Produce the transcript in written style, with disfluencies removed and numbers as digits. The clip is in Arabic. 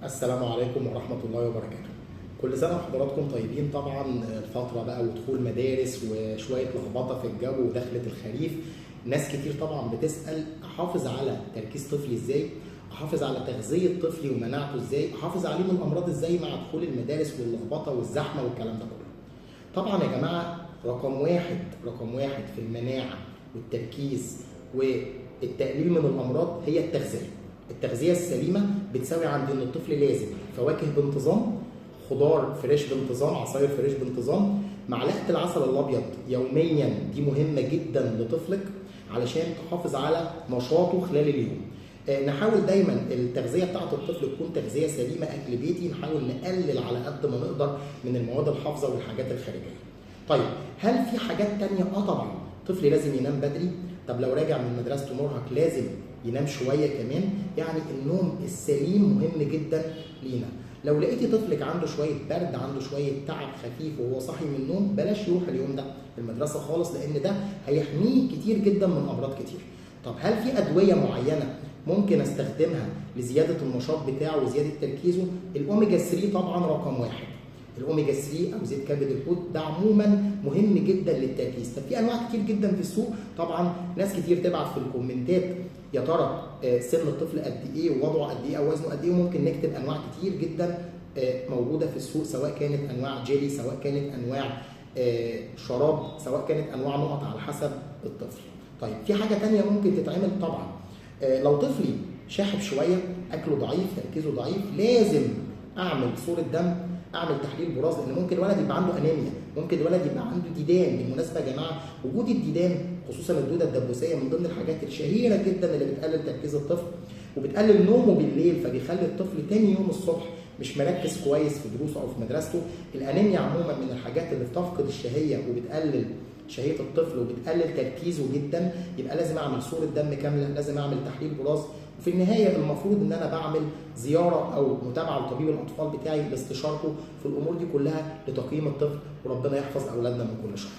السلام عليكم ورحمة الله وبركاته. كل سنة وحضراتكم طيبين. طبعا الفترة بقى ودخول مدارس وشوية لخبطة في الجو ودخلة الخريف، ناس كتير طبعا بتسأل أحافظ على تركيز طفلي ازاي؟ أحافظ على تغذية طفلي ومناعته ازاي؟ أحافظ عليه من الأمراض ازاي مع دخول المدارس واللخبطة والزحمة والكلام ده كله؟ طبعا يا جماعة رقم واحد في المناعة والتركيز والتقليل من الأمراض هي التغذية. التغذية السليمة بتساوي عند ان الطفل لازم فواكه بانتظام، خضار فريش بانتظام، عصاير فريش بانتظام، معلقة العسل الأبيض يوميا، دي مهمة جدا لطفلك علشان تحافظ على نشاطه خلال اليوم. نحاول دايما التغذية بتاعت الطفل تكون تغذية سليمة، أكل بيتي، نحاول نقلل على قد ما نقدر من المواد الحافظة والحاجات الخارجية. طيب هل في حاجات تانية؟ طبعا طفلي لازم ينام بدري. طب لو راجع من مدرسته مرهق لازم ينام شويه كمان. يعني النوم السليم مهم جدا لينا. لو لقيتي طفلك عنده شويه برد، عنده شويه تعب خفيف وهو صاحي من النوم، بلاش يروح اليوم ده المدرسه خالص، لان ده هيحميه كتير جدا من امراض كتير. طب هل في ادويه معينه ممكن استخدمها لزياده النشاط بتاعه وزياده تركيزه؟ الاوميجا 3 طبعا رقم واحد. الاوميجا 3 او زيت كبد الحوت ده عموما مهم جدا للتركيز. طب في انواع كتير جدا في السوق. طبعا ناس كتير تبعت في الكومنتات يا ترى سن الطفل قد ايه ووضعه قد ايه او وزنه قد ايه، وممكن نكتب انواع كتير جدا موجوده في السوق، سواء كانت انواع جيلي، سواء كانت انواع شراب، سواء كانت انواع نقط، على حسب الطفل. طيب في حاجه ثانيه ممكن تتعمل طبعا. لو طفلي شاحب شويه، اكله ضعيف، تركيزه ضعيف، لازم اعمل صوره دم، اعمل تحليل براز، لان ممكن الولد يبقى عنده انيميا، ممكن الولد يبقى عنده ديدان. بالمناسبه يا جماعه وجود الديدان خصوصا الدوده الدبوسيه من ضمن الحاجات الشهيره جدا اللي بتقلل تركيز الطفل وبتقلل نومه بالليل، فبيخلي الطفل تاني يوم الصبح مش مركز كويس في دروسه او في مدرسته. الانيميا عموما من الحاجات اللي بتفقد الشهيه وبتقلل شهيه الطفل وبتقلل تركيزه جدا. يبقى لازم اعمل صوره دم كامله، لازم اعمل تحليل براز، وفي النهايه المفروض ان انا بعمل زياره او متابعه لطبيب الاطفال بتاعي لاستشارته في الامور دي كلها لتقييم الطفل، وربنا يحفظ اولادنا من كل شر.